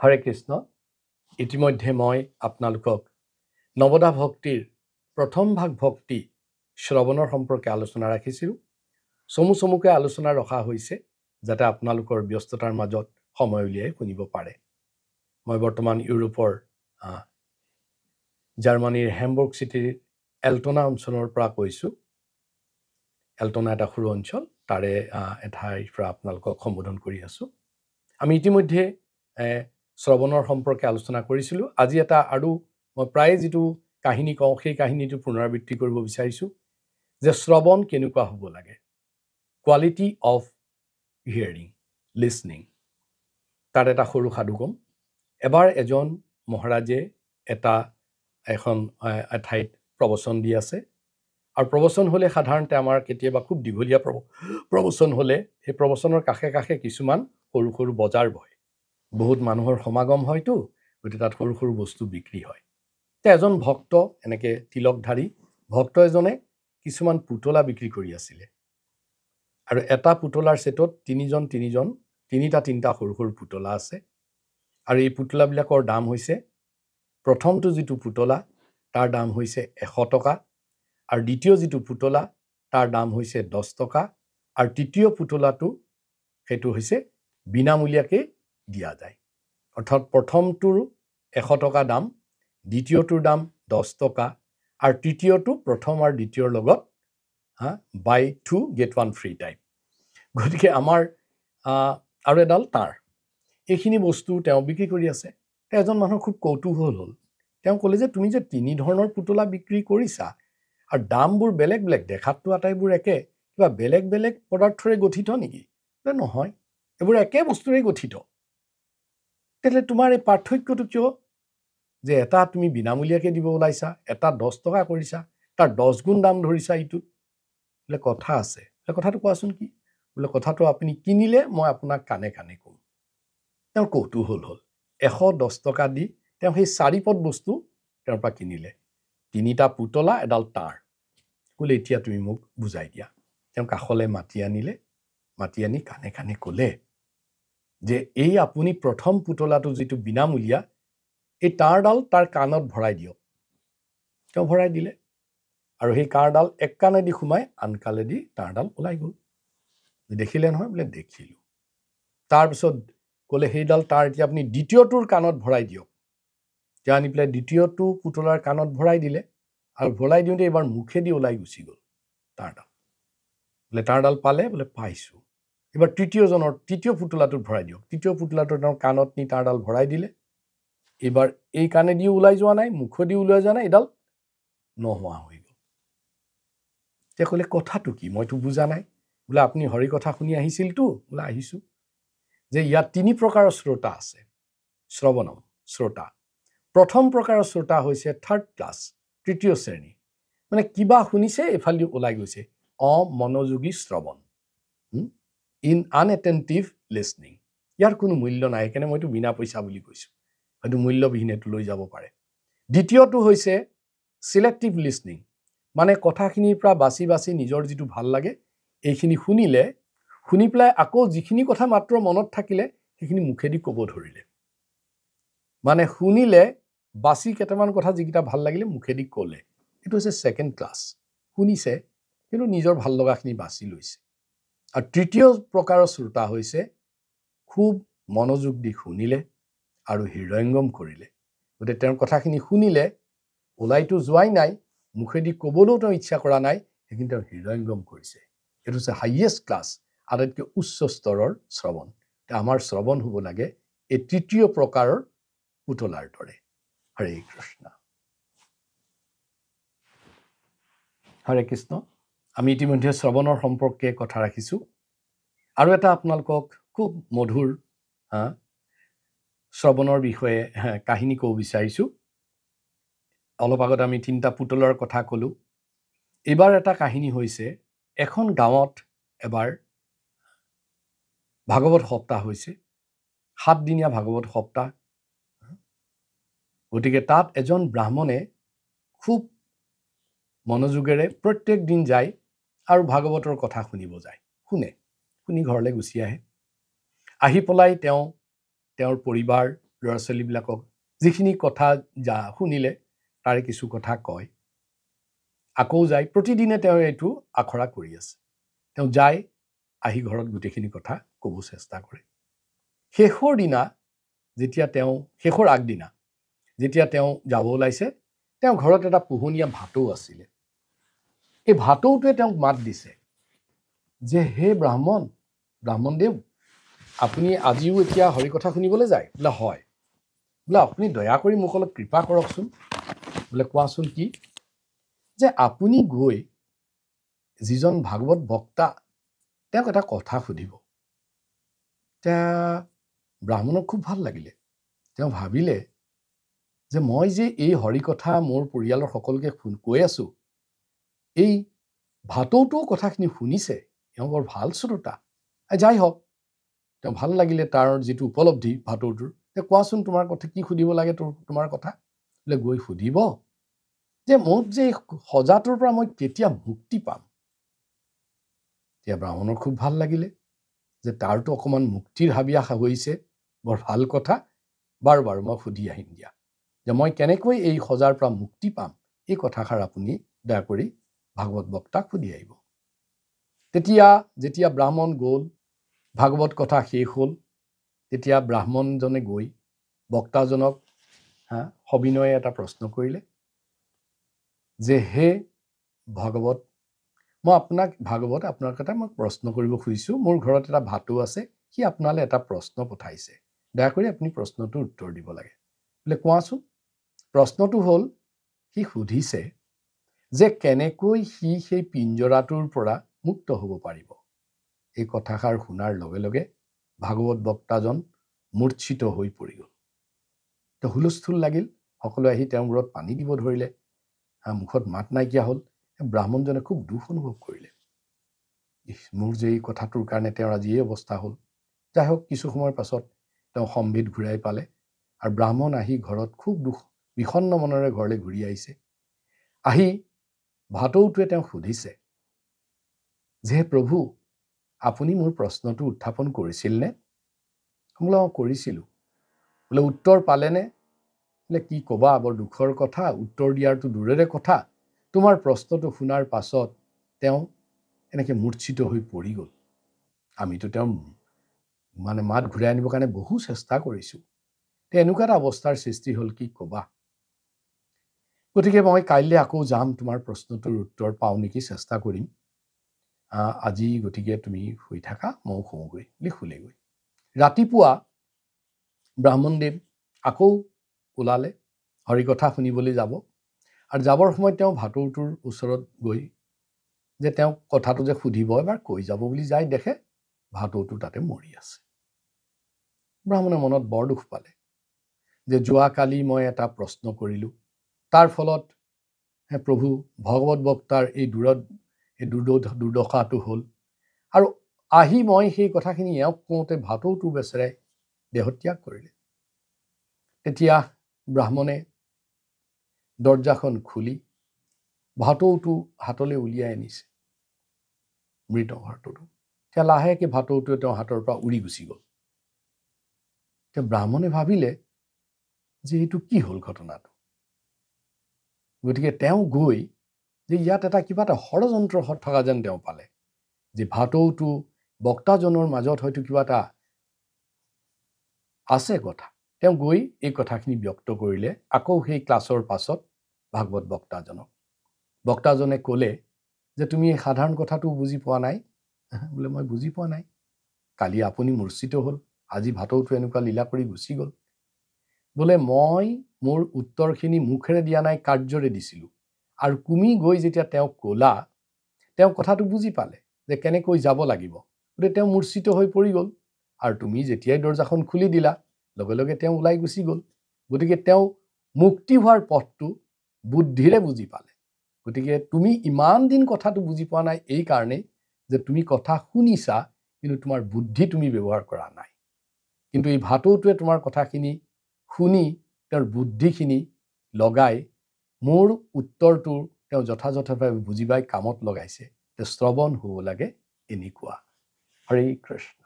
হৰে কৃষ্ণ। ইতিমধ্যে মই আপোনালোকক নৱদা ভক্তিৰ প্ৰথম ভাগ ভক্তি শ্ৰৱণৰ সম্পৰ্কে আলোচনা ৰাখিছিলোঁ। চমুকে আলোচনা ৰখা হৈছে যাতে আপোনালোকৰ ব্যস্ততাৰ মাজত সময় উলিয়াই শুনিব পাৰে। মই বৰ্তমান ইউৰোপৰ জাৰ্মানীৰ হেমবুৰ্গ চিটিৰ এল্টনা অঞ্চলৰ পৰা কৈছোঁ। এল্টনা এটা সৰু অঞ্চল, তাৰে এঠাইৰ পৰা আপোনালোকক সম্বোধন কৰি আছোঁ। আমি ইতিমধ্যে শ্ৰৱণৰ সম্পৰ্কে আলোচনা কৰিছিলোঁ। আজি এটা আৰু মই প্ৰায় যিটো কাহিনী কওঁ সেই কাহিনীটো পুনৰাবৃত্তি কৰিব বিচাৰিছোঁ যে শ্ৰৱণ কেনেকুৱা হ'ব লাগে, কোৱালিটি অফ হিয়াৰিং, লিছনিং। তাত এটা সৰু সাধু ক'ম। এবাৰ এজন মহাৰাজে এখন এঠাইত প্ৰবচন দি আছে, আৰু প্ৰবচন হ'লে সাধাৰণতে আমাৰ কেতিয়াবা খুব দীঘলীয়া প্ৰবচন হ'লে সেই প্ৰবচনৰ কাষে কাষে কিছুমান সৰু সৰু বজাৰ বহে। বহুত মানুহৰ সমাগম হয়তো, গতিকে তাত সৰু সৰু বস্তু বিক্ৰী হয়। এজন ভক্ত, এনেকৈ তিলকধাৰী ভক্ত এজনে কিছুমান পুতলা বিক্ৰী কৰি আছিলে, আৰু এটা পুতলাৰ ছেটত তিনিটা সৰু সৰু পুতলা আছে। আৰু এই পুতলাবিলাকৰ দাম হৈছে, প্ৰথমটো যিটো পুতলা তাৰ দাম হৈছে 100 টকা, আৰু দ্বিতীয় যিটো পুতলা তাৰ দাম হৈছে 10 টকা, আৰু তৃতীয় পুতলাটো সেইটো হৈছে বিনামূলীয়াকৈ দিয়া যায়। অৰ্থাৎ প্ৰথমটোৰ 100 টকা দাম, দ্বিতীয়টোৰ দাম 10 টকা, আৰু তৃতীয়টো প্ৰথম আৰু দ্বিতীয়ৰ লগত বাই 2 get 1 free টাইপ। গতিকে আমাৰ আৰু এডাল তাঁৰ, এইখিনি বস্তু তেওঁ বিক্ৰী কৰি আছে। এজন মানুহৰ খুব কৌতূহল হ'ল। তেওঁ ক'লে যে তুমি যে 3 ধৰণৰ পুতলা বিক্ৰী কৰিছা আৰু দামবোৰ বেলেগ বেলেগ, দেখাততো আটাইবোৰ একে, কিবা বেলেগ বেলেগ পদাৰ্থৰে গঠিত নেকি? নহয়, এইবোৰ একে বস্তুৰে গঠিত। তেতিয়াহ'লে তোমাৰ এই পাৰ্থক্যটো কিয়? যে এটা তুমি বিনামূলীয়াকৈ দিব ওলাইছা, এটা 10 টকা কৰিছা, তাৰ 10 গুণ দাম ধৰিছা ইটোত। বোলে কথা আছে। কথাটো কোৱাচোন কি? বোলে কথাটো আপুনি কিনিলে মই আপোনাক কাণে কাণে ক'ম। তেওঁৰ কৌতূহল হ'ল। 110 টকা দি তেওঁ সেই 4 পদ বস্তু তেওঁৰ পৰা কিনিলে, 3টা পুতলা, এডাল তাঁৰ। বোলে এতিয়া তুমি মোক বুজাই দিয়া। তেওঁ কাষলৈ মাতি আনিলে, মাতি আনি কাণে কাণে ক'লে যে এই আপুনি প্ৰথম পুতলাটো যিটো বিনামূলীয়া, এই তাঁৰডাল তাৰ কাণত ভৰাই দিয়ক। তেওঁ ভৰাই দিলে, আৰু সেই তাঁৰডাল এক কাণেদি সোমাই আন কাণেদি তাঁৰডাল ওলাই গ'ল। দেখিলে নহয়? বোলে দেখিলোঁ। তাৰপিছত ক'লে সেইডাল তাঁৰ এতিয়া আপুনি দ্বিতীয়টোৰ কাণত ভৰাই দিয়ক। তেওঁ আনি পেলাই দ্বিতীয়টো পুতলাৰ কাণত ভৰাই দিলে, আৰু ভৰাই দিওঁতে এইবাৰ মুখেদি ওলাই গুচি গ'ল তাঁৰডাল। বোলে তাঁৰডাল পালে? বোলে পাইছোঁ। এইবাৰ তৃতীয় পুতলাটোত ভৰাই দিয়ক। তৃতীয় পুতলাটোৰ তেওঁৰ কাণত নি তাঁৰডাল ভৰাই দিলে। এইবাৰ এই কাণেদিও ওলাই যোৱা নাই, মুখেদিও ওলাই যোৱা নাই, এইডাল নোহোৱা হৈ গ'ল। তেওঁ ক'লে কথাটো কি? মইতো বুজা নাই। বোলে আপুনি হৰি কথা শুনি আহিছিলতো? বোলে আহিছোঁ। যে ইয়াত 3 প্ৰকাৰৰ শ্ৰোতা আছে। শ্ৰৱণম, শ্ৰোতা। প্ৰথম প্ৰকাৰৰ শ্ৰোতা হৈছে 3rd ক্লাছ, তৃতীয় শ্ৰেণী। মানে কিবা শুনিছে, এইফালেদি ওলাই গৈছে। অমনোযোগী শ্ৰৱণ, ইন আনএটেণ্টিভ লিছনিং। ইয়াৰ কোনো মূল্য নাই, সেইকাৰণে মইতো বিনা পইচা বুলি কৈছোঁ। হয়তো মূল্যবিহীন এইটো লৈ যাব পাৰে। দ্বিতীয়টো হৈছে চিলেক্টিভ লিছনিং, মানে কথাখিনিৰ পৰা বাছি বাছি নিজৰ যিটো ভাল লাগে এইখিনি শুনি পেলাই আকৌ যিখিনি কথা মাত্ৰ মনত থাকিলে সেইখিনি মুখেদি ক'ব ধৰিলে। মানে শুনিলে, বাছি কেইটামান কথা যিকেইটা ভাল লাগিলে মুখেদি ক'লে। এইটো হৈছে 2nd ক্লাছ। শুনিছে কিন্তু নিজৰ ভাল লগাখিনি বাছি লৈছে। আৰু তৃতীয় প্ৰকাৰৰ শ্ৰোতা হৈছে খুব মনোযোগ দি শুনিলে আৰু হৃদয়ংগম কৰিলে। গতিকে তেওঁৰ কথাখিনি শুনিলে, ওলাইতো যোৱাই নাই, মুখেদি ক'বলৈও তেওঁ ইচ্ছা কৰা নাই, সেইখিনি তেওঁ হৃদয়ংগম কৰিছে। এইটো হৈছে হাইয়েষ্ট ক্লাছ, আটাইতকৈ উচ্চ স্তৰৰ শ্ৰৱণ। আমাৰ শ্ৰৱণ হ'ব লাগে এই তৃতীয় প্ৰকাৰৰ পুতলাৰ দৰে। হৰে কৃষ্ণ। হৰে কৃষ্ণ। আমি ইতিমধ্যে শ্ৰৱণৰ সম্পৰ্কে কথা ৰাখিছোঁ। আৰু এটা আপোনালোকক খুব মধুৰ শ্ৰৱণৰ বিষয়ে কাহিনী ক'ব বিচাৰিছোঁ। অলপ আগত আমি 3টা পুতলাৰ কথা ক'লোঁ। এইবাৰ এটা কাহিনী হৈছে, এখন গাঁৱত এবাৰ ভাগৱত সপ্তাহ হৈছে, 7 দিনীয়া ভাগৱত সপ্তাহ। গতিকে তাত এজন ব্ৰাহ্মণে খুব মনোযোগেৰে প্ৰত্যেক দিন যায় আৰু ভাগৱতৰ কথা শুনিব যায়। শুনি ঘৰলৈ গুচি আহে। আহি পেলাই তেওঁৰ পৰিবাৰ ল'ৰা ছোৱালীবিলাকক যিখিনি কথা শুনিলে তাৰে কিছু কথা কয়, আকৌ যায়। প্ৰতিদিনে তেওঁ এইটো আখৰা কৰি আছে। তেওঁ যায়, আহি ঘৰত গোটেইখিনি কথা ক'ব চেষ্টা কৰে। শেষৰ দিনা যেতিয়া তেওঁ, শেষৰ আগদিনা যেতিয়া তেওঁ যাব ওলাইছে, তেওঁ ঘৰত এটা পোহনীয়া ভাটৌ আছিলে। এই ভাটৌটোৱে তেওঁক মাত দিছে যে, হে ব্ৰাহ্মণদেৱ, আপুনি আজিও এতিয়া হৰি কথা শুনিবলৈ যায়? বোলে হয়। বোলে আপুনি দয়া কৰি মোক অলপ কৃপা কৰকচোন। বোলে কোৱাচোন কি? যে আপুনি গৈ যিজন ভাগৱত বক্তা তেওঁক এটা কথা সুধিব। এতিয়া ব্ৰাহ্মণক খুব ভাল লাগিলে। তেওঁ ভাবিলে যে মই যে এই হৰি কথা মোৰ পৰিয়ালৰ সকলোকে কৈ আছো, এই ভাটৌটোও কথাখিনি শুনিছে, তেওঁ বৰ ভাল শ্ৰোতা। যাই হওক, তেওঁ ভাল লাগিলে তাৰ যিটো উপলব্ধি ভাটৌটোৰ। কোৱাচোন তোমাৰ কথা, কি সুধিব লাগে তোমাৰ কথা? বোলে গৈ সুধিব যে মোক যে সজাটোৰ পৰা মই কেতিয়া মুক্তি পাম। এতিয়া ব্ৰাহ্মণৰ খুব ভাল লাগিলে যে তাৰতো অকণমান মুক্তিৰ হাবিয়া হৈছে, বৰ ভাল কথা। বাৰু মই সুধি আহিম দিয়া, যে মই কেনেকৈ এই সজাৰ পৰা মুক্তি পাম, এই কথাষাৰ আপুনি দয়া কৰি ভাগৱত বক্তাক সুধি আহিব। তেতিয়া যেতিয়া ব্ৰাহ্মণ গ'ল, ভাগৱত কথা শেষ হ'ল, তেতিয়া ব্ৰাহ্মণজনে গৈ বক্তাজনক সবিনয়ে এটা প্ৰশ্ন কৰিলে যে, হে ভাগৱত, মই আপোনাৰ কথা মই প্ৰশ্ন কৰিব খুজিছোঁ। মোৰ ঘৰত এটা ভাটৌ আছে, সি আপোনালৈ এটা প্ৰশ্ন পঠাইছে, দয়া কৰি আপুনি প্ৰশ্নটোৰ উত্তৰ দিব লাগে। বোলে কোৱাচোন। প্ৰশ্নটো হ'ল, সি সুধিছে যে কেনেকৈ সি সেই পিঞ্জৰাটোৰ পৰা মুক্ত হ'ব পাৰিব। এই কথাষাৰ শুনাৰ লগে লগে ভাগৱত বক্তাজন মূৰ্ছিত হৈ পৰি গ'ল। তো হুলস্থুল লাগিল, সকলোৱে আহি তেওঁৰ মূৰত পানী দিব ধৰিলে, মুখত মাত নাইকিয়া হ'ল। ব্ৰাহ্মণজনে খুব দুখ অনুভৱ কৰিলে, মোৰ যে এই কথাটোৰ কাৰণে তেওঁৰ আজি এই অৱস্থা হ'ল। যাই হওক, কিছু সময়ৰ পাছত তেওঁ সম্বিত ঘূৰাই পালে, আৰু ব্ৰাহ্মণ আহি ঘৰত খুব বিষণ্ণ মনেৰে ঘৰলৈ ঘূৰি আহিছে। আহি ভাটৌটোৱে তেওঁক সুধিছে যে, প্ৰভু, আপুনি মোৰ প্ৰশ্নটো উত্থাপন কৰিছিল নে? বোলে কৰিছিলোঁ। বোলে উত্তৰ পালেনে? বোলে কি ক'বা, বৰ দুখৰ কথা, উত্তৰ দিয়াৰটো দূৰৰে কথা, তোমাৰ প্ৰশ্নটো শুনাৰ পাছত তেওঁ এনেকৈ মূৰ্ছিত হৈ পৰি গ'ল। আমিতো তেওঁ মাত ঘূৰাই আনিবৰ কাৰণে বহু চেষ্টা কৰিছোঁ, এনেকুৱা এটা অৱস্থাৰ সৃষ্টি হ'ল, কি ক'বা। গতিকে মই কাইলৈ আকৌ যাম, তোমাৰ প্ৰশ্নটোৰ উত্তৰ পাওঁ নেকি চেষ্টা কৰিম। আজি গতিকে তুমি শুই থাকা, ময়ো শুওঁগৈ বুলি শুলেগৈ। ৰাতিপুৱা ব্ৰাহ্মণদেৱ আকৌ ওলালে হৰিকথা শুনিবলৈ যাব, আৰু যাবৰ সময়ত তেওঁ ভাটৌটোৰ ওচৰত গৈ যে তেওঁক কথাটো যে সুধিব এবাৰ কৈ যাব বুলি যাই দেখে ভাটৌটো তাতে মৰি আছে। ব্ৰাহ্মণে মনত বৰ দুখ পালে যে যোৱাকালি মই এটা প্ৰশ্ন কৰিলোঁ, তাৰ ফলত প্ৰভু ভাগৱত বক্তাৰ এই দুৰ্দশাটো হ'ল, আৰু আহি মই সেই কথাখিনি এওঁক কওঁতে ভাটৌটো বেচেৰাই দেহত্যাগ কৰিলে। তেতিয়া ব্ৰাহ্মণে দৰ্জাখন খুলি ভাটৌটো হাতলৈ উলিয়াই আনিছে, মৃত ভাটৌটো। এতিয়া লাহেকৈ ভাটৌটোৱে তেওঁৰ হাতৰ পৰা উৰি গুচি গ'ল। এতিয়া ব্ৰাহ্মণে ভাবিলে যে এইটো কি হ'ল ঘটনাটো। গতিকে তেওঁ গৈ যে ইয়াত এটা কিবা এটা ষড়যন্ত্ৰ থকা যেন তেওঁ পালে, যে ভাটৌটো বক্তাজনৰ মাজত হয়তো কিবা এটা আছে কথা। তেওঁ গৈ এই কথাখিনি ব্যক্ত কৰিলে আকৌ সেই ক্লাছৰ পাছত ভাগৱত বক্তাজনক। বক্তাজনে ক'লে যে তুমি এই সাধাৰণ কথাটো বুজি পোৱা নাই। বোলে মই বুজি পোৱা নাই, কালি আপুনি মূৰ্ছিত হ'ল, আজি ভাটৌটো এনেকুৱা লীলা কৰি গুচি গ'ল। বোলে মই মোৰ উত্তৰখিনি মুখেৰে দিয়া নাই, কাৰ্যৰে দিছিলোঁ, আৰু তুমি গৈ যেতিয়া তেওঁক ক'লা, তেওঁ কথাটো বুজি পালে যে কেনেকৈ যাব লাগিব, গতিকে তেওঁ মূৰ্ছিত হৈ পৰি গ'ল, আৰু তুমি যেতিয়াই দৰ্জাখন খুলি দিলা লগে লগে তেওঁ ওলাই গুচি গ'ল। গতিকে তেওঁ মুক্তি হোৱাৰ পথটো বুদ্ধিৰে বুজি পালে। গতিকে তুমি ইমান দিন কথাটো বুজি পোৱা নাই এই কাৰণেই যে তুমি কথা শুনিছা, কিন্তু তোমাৰ বুদ্ধি তুমি ব্যৱহাৰ কৰা নাই। কিন্তু এই ভাটৌটোৱে তোমাৰ কথাখিনি শুনি তেওঁৰ বুদ্ধিখিনি লগাই মোৰ উত্তৰটো তেওঁ যথাযথভাৱে বুজি পাই কামত লগাইছে। শ্ৰৱণ হ'ব লাগে এনেকুৱা। হৰে কৃষ্ণ।